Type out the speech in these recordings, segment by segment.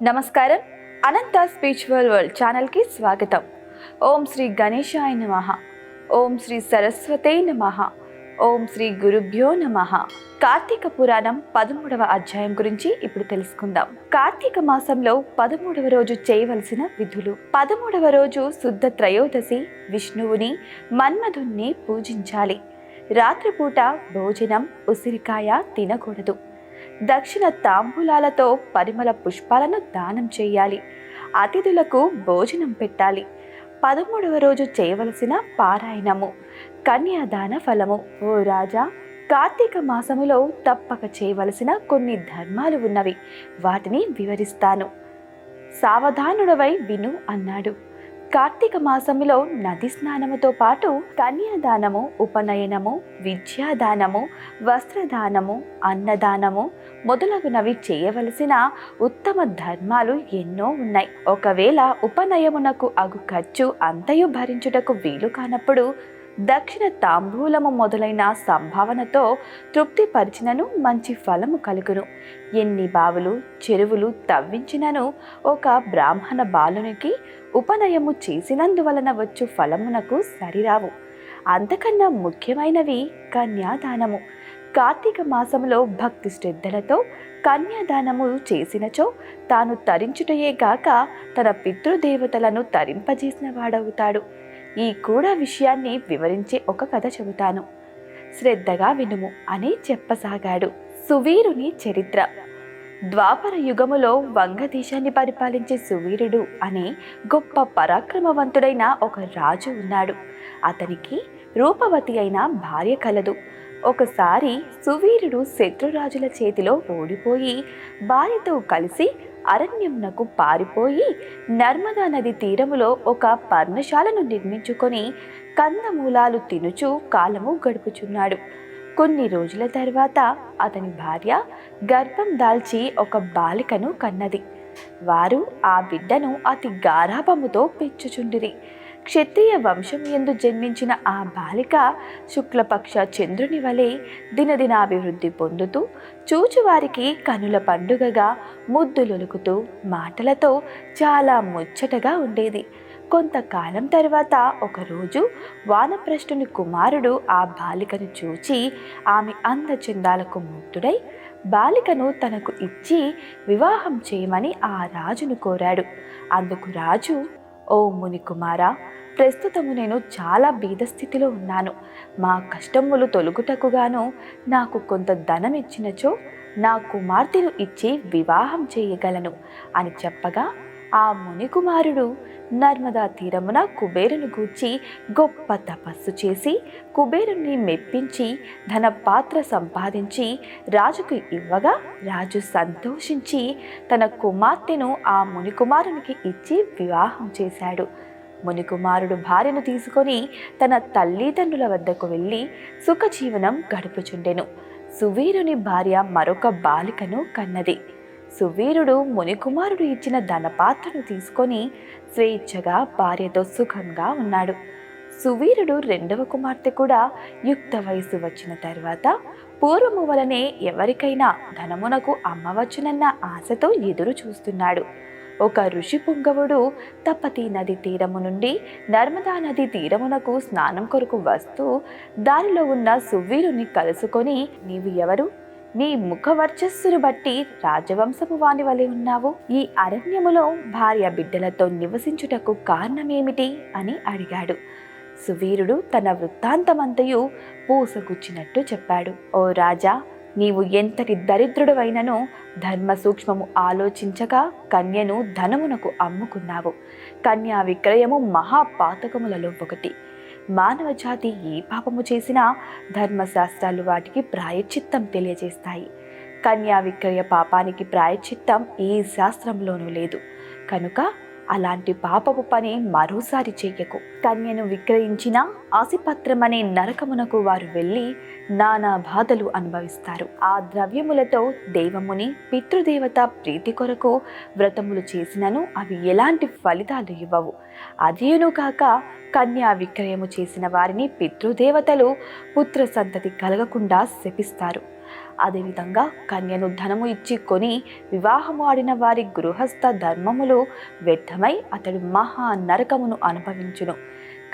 నమస్కారం. అనంత spiritual world ఛానల్కి స్వాగతం. ఓం శ్రీ గణేశాయ నమః. ఓం శ్రీ సరస్వతే నమః. ఓం శ్రీ గురుభ్యో నమః. కార్తీక పురాణం 13వ అధ్యాయం గురించి ఇప్పుడు తెలుసుకుందాం. కార్తీక మాసంలో 13వ రోజు చేయవలసిన విధులు. 13వ రోజు శుద్ధ త్రయోదశి విష్ణువుని మన్మధుణ్ణి పూజించాలి. రాత్రిపూట భోజనం ఉసిరికాయ తినకూడదు. దక్షిణ తాంబూలాలతో పరిమళ పుష్పాలను దానం చేయాలి. అతిథులకు భోజనం పెట్టాలి. 13వ రోజు చేయవలసిన పారాయణము కన్యాదాన ఫలము. ఓ రాజా, కార్తీక మాసములో తప్పక చేయవలసిన కొన్ని ధర్మాలు ఉన్నవి. వాటిని వివరిస్తాను. సావధానుడవై విను అన్నాడు. కార్తీక మాసములో నది స్నానముతో పాటు కన్యాదానము, ఉపనయనము, విద్యాదానము, వస్త్రదానము, అన్నదానము మొదలగునవి చేయవలసిన ఉత్తమ ధర్మాలు ఎన్నో ఉన్నాయి. ఒకవేళ ఉపనయమునకు అగు ఖర్చు అంతయు భరించుటకు వీలు కానప్పుడు దక్షిణ తాంబూలము మొదలైన సంభావనతో తృప్తిపరిచినను మంచి ఫలము కలుగును. ఎన్ని బావులు చెరువులు తవ్వించినను ఒక బ్రాహ్మణ బాలునికి ఉపనయము చేసినందువలన వచ్చు ఫలమునకు సరిరావు. అంతకన్నా ముఖ్యమైనవి కన్యాదానము. కార్తీక మాసములో భక్తి శ్రద్ధలతో కన్యాదానము చేసినచో తాను తరించుటయే గాక తన పితృదేవతలను తరింపజేసిన వాడవుతాడు. ఈ కూడా విషయాన్ని వివరించే ఒక కథ చెబుతాను, శ్రద్ధగా వినుము అని చెప్పసాగాడు. సువీరుని చరిత్ర. ద్వాపర యుగములో వంగదేశాన్ని పరిపాలించే సువీరుడు అనే గొప్ప పరాక్రమవంతుడైన ఒక రాజు ఉన్నాడు. అతనికి రూపవతి అయిన భార్య కలదు. ఒకసారి సువీరుడు శత్రురాజుల చేతిలో ఓడిపోయి భార్యతో కలిసి అరణ్యమునకు పారిపోయి నర్మదా నది తీరములో ఒక పర్ణశాలను నిర్మించుకొని కందమూలాలు తినుచూ కాలము గడుపుచున్నాడు. కొన్ని రోజుల తర్వాత అతని భార్య గర్భం దాల్చి ఒక బాలికను కన్నది. వారు ఆ బిడ్డను అతి గారాభముతో పెంచుచుండిరి. క్షత్రియ వంశం యందు జన్మించిన ఆ బాలిక శుక్లపక్ష చంద్రుని వలె దినదినాభివృద్ధి పొందుతూ చూచువారికి కనుల పండుగగా ముద్దులొలుకుతూ మాటలతో చాలా ముచ్చటగా ఉండేది. కొంతకాలం తర్వాత ఒకరోజు వానప్రస్థుని కుమారుడు ఆ బాలికను చూచి ఆమె అందచందాలకు ముగ్ధుడై బాలికను తనకు ఇచ్చి వివాహం చేయమని ఆ రాజును కోరాడు. అందుకు రాజు, ఓ ముని కుమారా, ప్రస్తుతము నేను చాలా బీదస్థితిలో ఉన్నాను. మా కష్టములు తొలగుటకుగాను నాకు కొంత ధనం ఇచ్చినచో నా కుమార్తెను ఇచ్చి వివాహం చేయగలను అని చెప్పగా ఆ ముని కుమారుడు నర్మదా తీరమున కుబేరుని గూర్చి గొప్ప తపస్సు చేసి కుబేరుని మెప్పించి ధన పాత్ర సంపాదించి రాజుకు ఇవ్వగా రాజు సంతోషించి తన కుమార్తెను ఆ ముని కుమారునికి ఇచ్చి వివాహం చేశాడు. మునికుమారుడు భార్యను తీసుకొని తన తల్లిదండ్రుల వద్దకు వెళ్ళి సుఖజీవనం గడుపుచుండెను. సువీరుని భార్య మరొక బాలికను కన్నది. సువీరుడు మునికుమారుడు ఇచ్చిన ధనపాత్రను తీసుకొని స్వేచ్ఛగా భార్యతో సుఖంగా ఉన్నాడు. సువీరుడు రెండవ కుమార్తె కూడా యుక్త వయసు వచ్చిన తర్వాత పూర్వము వలనే ఎవరికైనా ధనమునకు అమ్మవచ్చునన్న ఆశతో ఎదురు చూస్తున్నాడు. ఒక ఋషి పుంగవుడు తపతీ నది తీరము నుండి నర్మదా నది తీరమునకు స్నానం కొరకు వస్తూ దారిలో ఉన్న సువీరుని కలుసుకొని, నీవు ఎవరు? నీ ముఖ వర్చస్సును బట్టి రాజవంశపు వాని వలె ఉన్నావు. ఈ అరణ్యములో భార్య బిడ్డలతో నివసించుటకు కారణమేమిటి అని అడిగాడు. సువీరుడు తన వృత్తాంతమంతయు పూసగుచ్చినట్టు చెప్పాడు. ఓ రాజా, నీవు ఎంతటి దరిద్రుడవైనను ధర్మ సూక్ష్మము ఆలోచించగా కన్యను ధనమునకు అమ్ముకున్నావు. కన్యా విక్రయము మహాపాతకములలో ఒకటి. మానవ జాతి ఏ పాపము చేసినా ధర్మశాస్త్రాలు వాటికి ప్రాయశ్చిత్తం తెలియజేస్తాయి. కన్యా విక్రయ పాపానికి ప్రాయశ్చిత్తం ఏ శాస్త్రంలోనూ లేదు. కనుక అలాంటి పాపపు పని మరోసారి చెయ్యకు. కన్యను విక్రయించిన ఆసిపత్రమనే నరకమునకు వారు వెళ్ళి నానా బాధలు అనుభవిస్తారు. ఆ ద్రవ్యములతో దేవముని పితృదేవత ప్రీతి కొరకు వ్రతములు చేసినను అవి ఎలాంటి ఫలితాలు ఇవ్వవు. అదేను కాక కన్యా విక్రయము చేసిన వారిని పితృదేవతలు పుత్ర సంతతి కలగకుండా శపిస్తారు. అదేవిధంగా కన్యను ధనము ఇచ్చి కొని వివాహము ఆడిన వారి గృహస్థ ధర్మములు వ్యర్థమై అతడు మహా నరకమును అనుభవించును.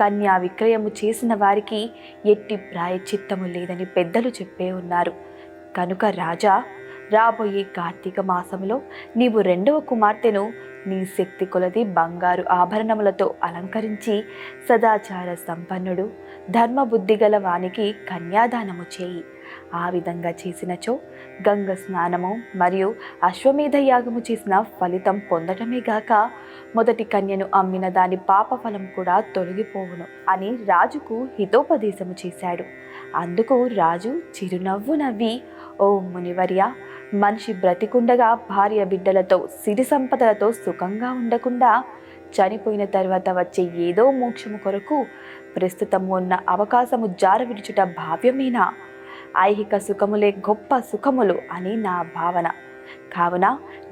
కన్యా విక్రయము చేసిన వారికి ఎట్టి ప్రాయశ్చిత్తము లేదని పెద్దలు చెప్పే ఉన్నారు. కనుక రాజా, రాబోయే కార్తీక మాసంలో నీవు రెండవ కుమార్తెను నీ శక్తి కొలది బంగారు ఆభరణములతో అలంకరించి సదాచార సంపన్నుడు ధర్మబుద్ధి గల వానికి కన్యాదానము చేయి. ఆ విధంగా చేసినచో గంగ స్నానము మరియు అశ్వమేధ యాగము చేసిన ఫలితం పొందటమే గాక మొదటి కన్యను అమ్మిన దాని పాపఫలం కూడా తొలగిపోవును అని రాజుకు హితోపదేశము చేశాడు. అందుకు రాజు చిరునవ్వు నవ్వి, ఓ మునివర్య, మనిషి బ్రతికుండగా భార్య బిడ్డలతో సిరి సంపదలతో సుఖంగా ఉండకుండా చనిపోయిన తర్వాత వచ్చే ఏదో మోక్షము కొరకు ప్రస్తుతం ఉన్న అవకాశము జార విడుచుట భావ్యమేనా? ఐహిక సుఖములే గొప్ప సుఖములు అని నా భావన. కావున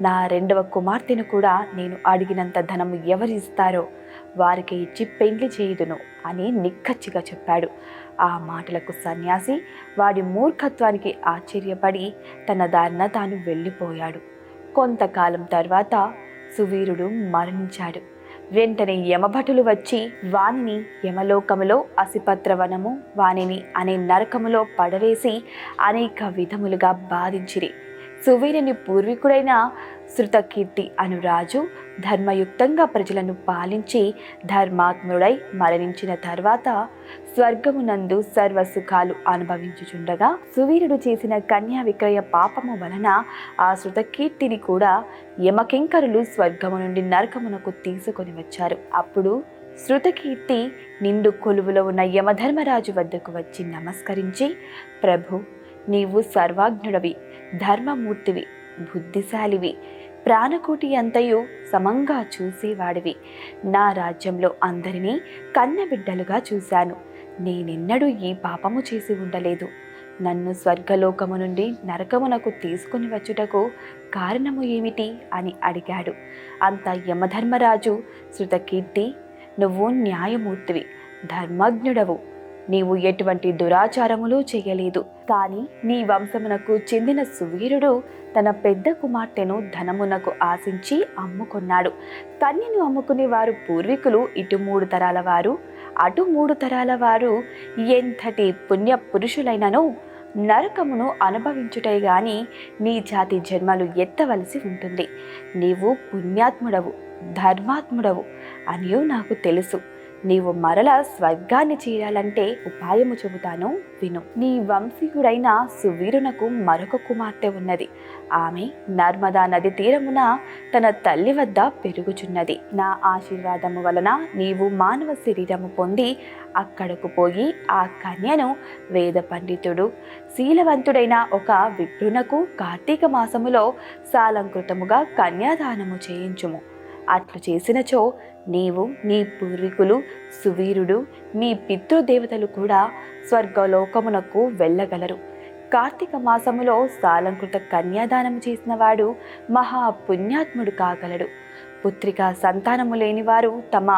నా రెండవ కుమార్తెను కూడా నేను అడిగినంత ధనము ఎవరిస్తారో వారికి ఇచ్చి పెండ్లి చేయుదును అని నిక్కచ్చిగా చెప్పాడు. ఆ మాటలకు సన్యాసి వాడి మూర్ఖత్వానికి ఆశ్చర్యపడి తన దారిన తాను వెళ్ళిపోయాడు. కొంతకాలం తర్వాత సువీరుడు మరణించాడు. వెంటనే యమభటులు వచ్చి వానిని యమలోకములో అసిపత్రవనము, వానిని అనే నరకములో పడవేసి అనేక విధములుగా బాధించిరి. సువీరుని పూర్వీకుడైన శృతకీర్తి అను రాజు ధర్మయుక్తంగా ప్రజలను పాలించి ధర్మాత్ముడై మరణించిన తర్వాత స్వర్గమునందు సర్వసుఖాలు అనుభవించుచుండగా సువీరుడు చేసిన కన్యా విక్రయ పాపము వలన ఆ శృతకీర్తిని కూడా యమకింకరులు స్వర్గము నుండి నరకమునకు తీసుకొని వచ్చారు. అప్పుడు శృతకీర్తి నిండు కొలువులో ఉన్న యమధర్మరాజు వద్దకు వచ్చి నమస్కరించి, ప్రభు, నీవు సర్వాజ్ఞుడవి, ధర్మమూర్తివి, బుద్ధిశాలివి, ప్రాణకోటి అంతయు సమంగా చూసేవాడివి. నా రాజ్యంలో అందరినీ కన్నబిడ్డలుగా చూశాను. నేనెన్నడూ ఈ పాపము చేసి ఉండలేదు. నన్ను స్వర్గలోకము నుండి నరకమునకు తీసుకుని వచ్చుటకు కారణము ఏమిటి అని అడిగాడు. అంత యమధర్మరాజు, శృతకీర్తి, నువ్వు న్యాయమూర్తివి, ధర్మజ్ఞుడవు, నీవు ఎటువంటి దురాచారములు చేయలేదు. కానీ నీ వంశమునకు చెందిన సువీరుడు తన పెద్ద కుమార్తెను ధనమునకు ఆశించి అమ్ముకున్నాడు. కన్యను అమ్ముకునే వారు పూర్వీకులు ఇటు 3 తరాల వారు, అటు 3 తరాల వారు ఎంతటి పుణ్య పురుషులైనను నరకమును అనుభవించుటే గాని నీ జాతి జన్మలు ఎత్తవలసి ఉంటుంది. నీవు పుణ్యాత్ముడవు, ధర్మాత్ముడవు అనియు నాకు తెలుసు. నీవు మరల స్వర్గాన్ని చేరాలంటే ఉపాయము చెబుతాను, విను. నీ వంశీయుడైన సువీరునకు మరొక కుమార్తె ఉన్నది. ఆమె నర్మదా నది తీరమున తన తల్లి వద్ద పెరుగుచున్నది. నా ఆశీర్వాదము వలన నీవు మానవ శరీరము పొంది అక్కడకు పోయి ఆ కన్యను వేద పండితుడు, శీలవంతుడైన ఒక విప్రునకు కార్తీక మాసములో సాలంకృతముగా కన్యాదానము చేయించుము. అట్లు చేసినచో నీవు, నీ పూర్వీకులు, సువీరుడు, మీ పితృదేవతలు కూడా స్వర్గలోకమునకు వెళ్ళగలరు. కార్తీక మాసములో సాలంకృత కన్యాదానము చేసిన వాడు మహాపుణ్యాత్ముడు కాగలడు. పుత్రిక సంతానము లేని వారు తమ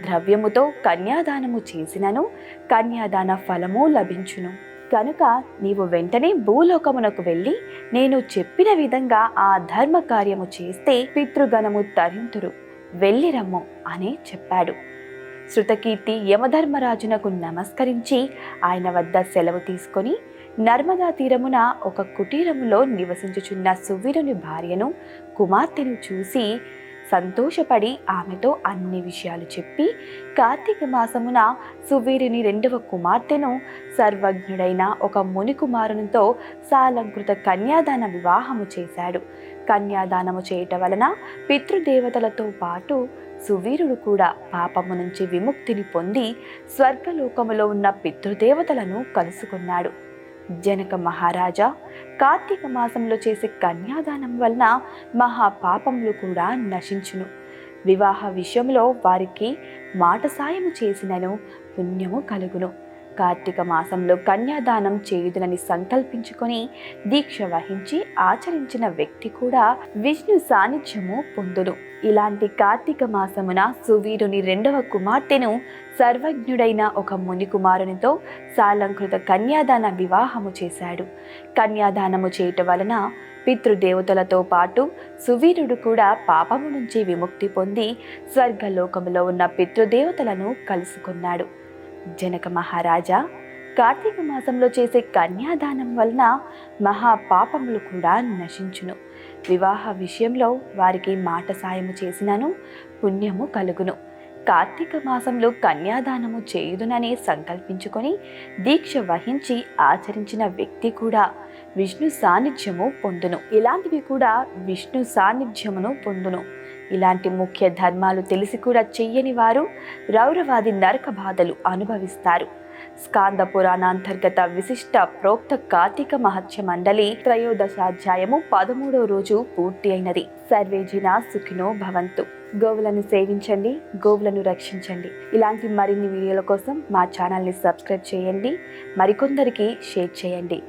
ద్రవ్యముతో కన్యాదానము చేసినను కన్యాదాన ఫలము లభించును. కనుక నీవు వెంటనే భూలోకమునకు వెళ్ళి నేను చెప్పిన విధంగా ఆ ధర్మ కార్యము చేస్తే పితృగణము తరింతురు, వెళ్ళిరమ్ము అని చెప్పాడు. శృతకీర్తి యమధర్మరాజునకు నమస్కరించి ఆయన వద్ద సెలవు తీసుకొని నర్మదా తీరమున ఒక కుటీరములో నివసించుచున్న సువీరుని భార్యను, కుమార్తెను చూసి సంతోషపడి ఆమెతో అన్ని విషయాలు చెప్పి కార్తీక మాసమున సువీరుని రెండవ కుమార్తెను సర్వజ్ఞుడైన ఒక ముని కుమారునితో సాలంకృత కన్యాదాన వివాహము చేశాడు. కన్యాదానము చేయటం వలన పితృదేవతలతో పాటు సువీరుడు కూడా పాపము నుంచి విముక్తిని పొంది స్వర్గలోకములో ఉన్న పితృదేవతలను కలుసుకున్నాడు. జనక మహారాజా, కార్తీక మాసంలో చేసే కన్యాదానం వలన మహాపాపములు కూడా నశించును. వివాహ విషయంలో వారికి మాట సాయము చేసినను పుణ్యము కలుగును. కార్తీక మాసంలో కన్యాదానం చేయుదునని సంకల్పించుకొని దీక్ష వహించి ఆచరించిన వ్యక్తి కూడా విష్ణు సాన్నిధ్యము పొందును. ఇలాంటి కార్తీక మాసమున సువీరుని రెండవ కుమార్తెను సర్వజ్ఞుడైన ఒక ముని కుమారునితో సాలంకృత కన్యాదాన వివాహము చేశాడు. కన్యాదానము చేయటం వలన పితృదేవతలతో పాటు సువీరుడు కూడా పాపము నుంచి విముక్తి పొంది స్వర్గలోకములో ఉన్న పితృదేవతలను కలుసుకున్నాడు. జనక మహారాజా, కార్తీక మాసంలో చేసే కన్యాదానం వలన మహాపాపములు కూడా నశించును. వివాహ విషయంలో వారికి మాట సాయము చేసినను పుణ్యము కలుగును. కార్తీక మాసంలో కన్యాదానము చేయుదునని సంకల్పించుకొని దీక్ష వహించి ఆచరించిన వ్యక్తి కూడా విష్ణు సాన్నిధ్యము పొందును. ఇలాంటివి కూడా విష్ణు సాన్నిధ్యమును పొందును. ఇలాంటి ముఖ్య ధర్మాలు తెలిసి కూడా చెయ్యని వారు రౌరవాది నరక బాధలు అనుభవిస్తారు. స్కాంద పురాణాంతర్గత విశిష్ట ప్రోక్త కార్తీక మహత్య మండలి త్రయోదశాధ్యాయము 13వ రోజు పూర్తి అయినది. సర్వే జనా సుఖినో భవంతు. గోవులను సేవించండి, గోవులను రక్షించండి. ఇలాంటి మరిన్ని వీడియోల కోసం మా ఛానల్ని సబ్స్క్రైబ్ చేయండి, మరికొందరికి షేర్ చేయండి.